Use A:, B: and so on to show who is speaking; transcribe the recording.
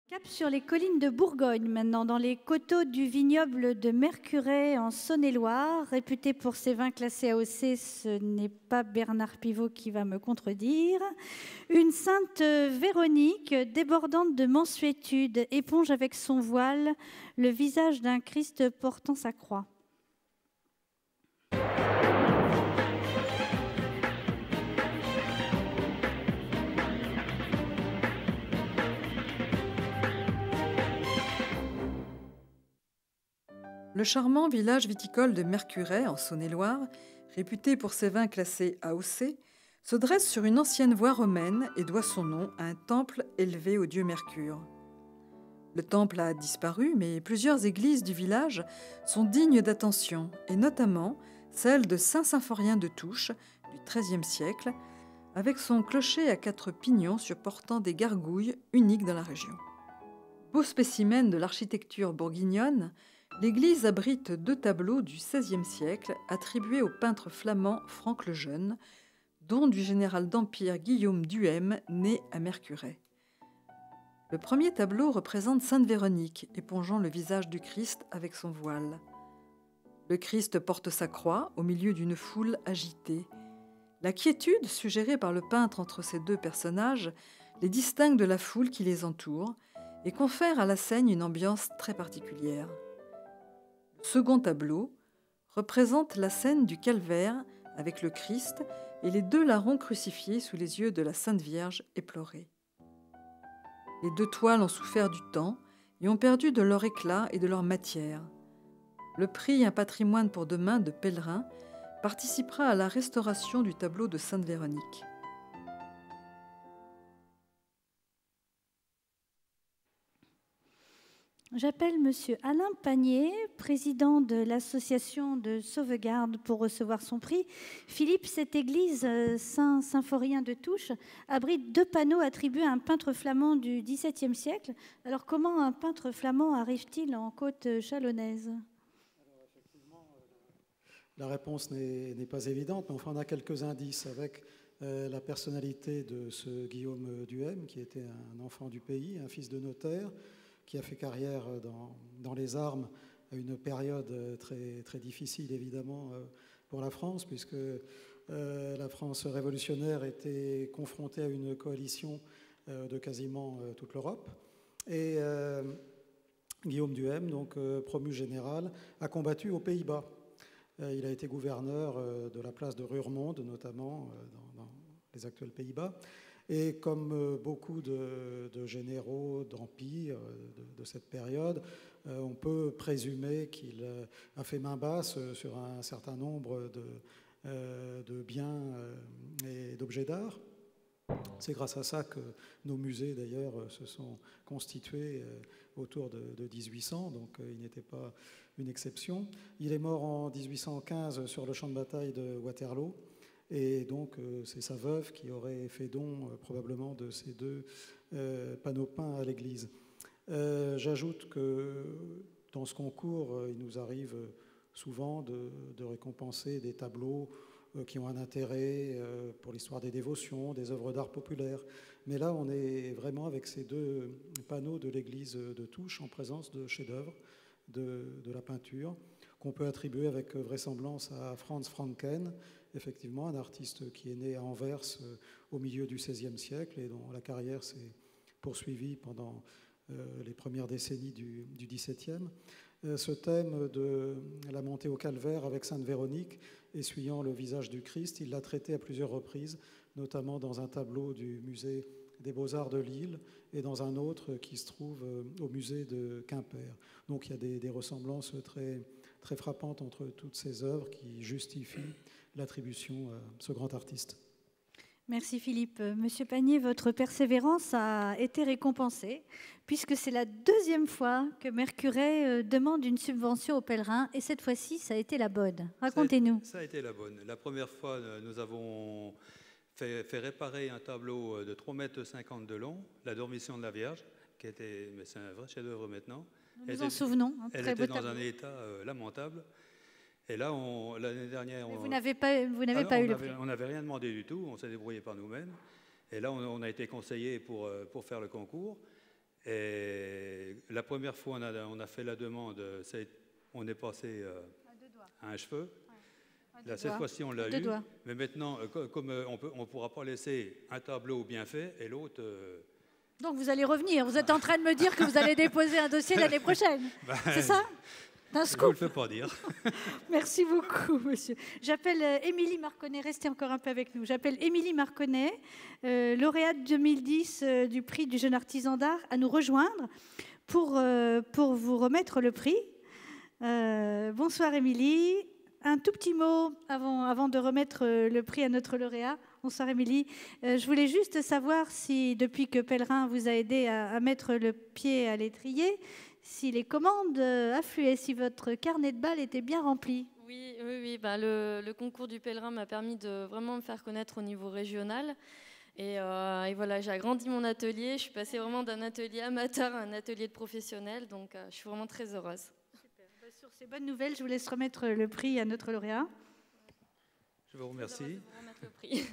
A: Cap sur les collines de Bourgogne, maintenant, dans les coteaux du vignoble de Mercurey en Saône-et-Loire. Réputé pour ses vins classés AOC, ce n'est pas Bernard Pivot qui va me contredire. Une sainte Véronique, débordante de mansuétude, éponge avec son voile le visage d'un Christ portant sa croix.
B: Le charmant village viticole de Mercurey, en Saône-et-Loire, réputé pour ses vins classés AOC, se dresse sur une ancienne voie romaine et doit son nom à un temple élevé au dieu Mercure. Le temple a disparu, mais plusieurs églises du village sont dignes d'attention, et notamment celle de Saint-Symphorien de Touches, du XIIIe siècle, avec son clocher à 4 pignons supportant des gargouilles uniques dans la région. Beau spécimen de l'architecture bourguignonne, l'église abrite 2 tableaux du XVIe siècle attribués au peintre flamand Franck le Jeune, don du général d'Empire Guillaume Duhem, né à Mercurey. Le premier tableau représente Sainte Véronique, épongeant le visage du Christ avec son voile. Le Christ porte sa croix au milieu d'une foule agitée. La quiétude suggérée par le peintre entre ces 2 personnages les distingue de la foule qui les entoure et confère à la scène une ambiance très particulière. Le second tableau représente la scène du calvaire avec le Christ et les 2 larrons crucifiés sous les yeux de la Sainte Vierge éplorée. Les 2 toiles ont souffert du temps et ont perdu de leur éclat et de leur matière. Le prix Un patrimoine pour demain de Pèlerin participera à la restauration du tableau de Sainte Véronique.
A: J'appelle Monsieur Alain Pagnier, président de l'association de sauvegarde, pour recevoir son prix. Philippe, cette église Saint-Symphorien de Touches abrite 2 panneaux attribués à un peintre flamand du XVIIe siècle. Alors comment un peintre flamand arrive-t-il en côte chalonnaise ?
C: Alors effectivement, la réponse n'est pas évidente, mais enfin on a quelques indices avec la personnalité de ce Guillaume Duhem, qui était un enfant du pays, un fils de notaire, qui a fait carrière dans les armes à une période très, très difficile, évidemment, pour la France, puisque la France révolutionnaire était confrontée à une coalition de quasiment toute l'Europe. Et Guillaume Duhem, donc promu général, a combattu aux Pays-Bas. Il a été gouverneur de la place de Roermond, notamment dans les actuels Pays-Bas. Et comme beaucoup de généraux d'empire de cette période, on peut présumer qu'il a fait main basse sur un certain nombre de biens et d'objets d'art. C'est grâce à ça que nos musées, d'ailleurs, se sont constitués autour de 1800, donc il n'était pas une exception. Il est mort en 1815 sur le champ de bataille de Waterloo. Et donc, c'est sa veuve qui aurait fait don probablement de ces 2 panneaux peints à l'église. J'ajoute que dans ce concours, il nous arrive souvent de récompenser des tableaux qui ont un intérêt pour l'histoire des dévotions, des œuvres d'art populaires. Mais là, on est vraiment avec ces 2 panneaux de l'église de Touches en présence de chefs-d'œuvre de la peinture qu'on peut attribuer avec vraisemblance à Franz Franken, effectivement un artiste qui est né à Anvers au milieu du XVIe siècle et dont la carrière s'est poursuivie pendant les premières décennies du XVIIe. Ce thème de la montée au calvaire avec Sainte Véronique, essuyant le visage du Christ, il l'a traité à plusieurs reprises, notamment dans un tableau du musée des Beaux-Arts de Lille et dans un autre qui se trouve au musée de Quimper. Donc il y a des ressemblances très, très frappantes entre toutes ces œuvres qui justifient l'attribution à ce grand artiste.
A: Merci Philippe. Monsieur Pagnier, votre persévérance a été récompensée puisque c'est la 2e fois que Mercurey demande une subvention aux pèlerins et cette fois-ci, ça a été la bonne. Racontez-nous.
D: Ça a été la bonne. La première fois, nous avons fait réparer un tableau de 3,50 m de long, la Dormition de la Vierge, qui était, mais c'est un vrai chef-d'œuvre maintenant.
A: Nous nous en souvenons.
D: Elle était dans un état lamentable. Et là, l'année dernière...
A: Vous n'avez pas eu le prix.
D: On n'avait rien demandé du tout, on s'est débrouillé par nous-mêmes. Et là, on a été conseillé pour faire le concours. Et La première fois, on a fait la demande, on est passé à un cheveu. Là, cette fois-ci, on l'a eu. Mais maintenant, comme on ne pourra pas laisser un tableau bien fait et l'autre...
A: Donc vous allez revenir. Vous êtes en train de me dire que vous allez déposer un dossier l'année prochaine. C'est ça?
D: Je ne vous le fais pas dire.
A: Merci beaucoup, monsieur. J'appelle Émilie Marconnet. Restez encore un peu avec nous. J'appelle Émilie Marconnet, lauréate 2010 du prix du jeune artisan d'art, à nous rejoindre pour vous remettre le prix. Bonsoir, Émilie. Un tout petit mot avant de remettre le prix à notre lauréat. Bonsoir, Émilie. Je voulais juste savoir si, depuis que Pellerin vous a aidé à mettre le pied à l'étrier, si les commandes affluaient, si votre carnet de balles était bien rempli.
E: Oui. Le concours du Pellerin m'a permis de vraiment me faire connaître au niveau régional. Et voilà, j'ai agrandi mon atelier. Je suis passée vraiment d'un atelier amateur à un atelier de professionnel. Donc, je suis vraiment très heureuse.
A: Super. Sur ces bonnes nouvelles, je vous laisse remettre le prix à notre lauréat.
D: Je vous remercie.
E: Je vous remettre le prix.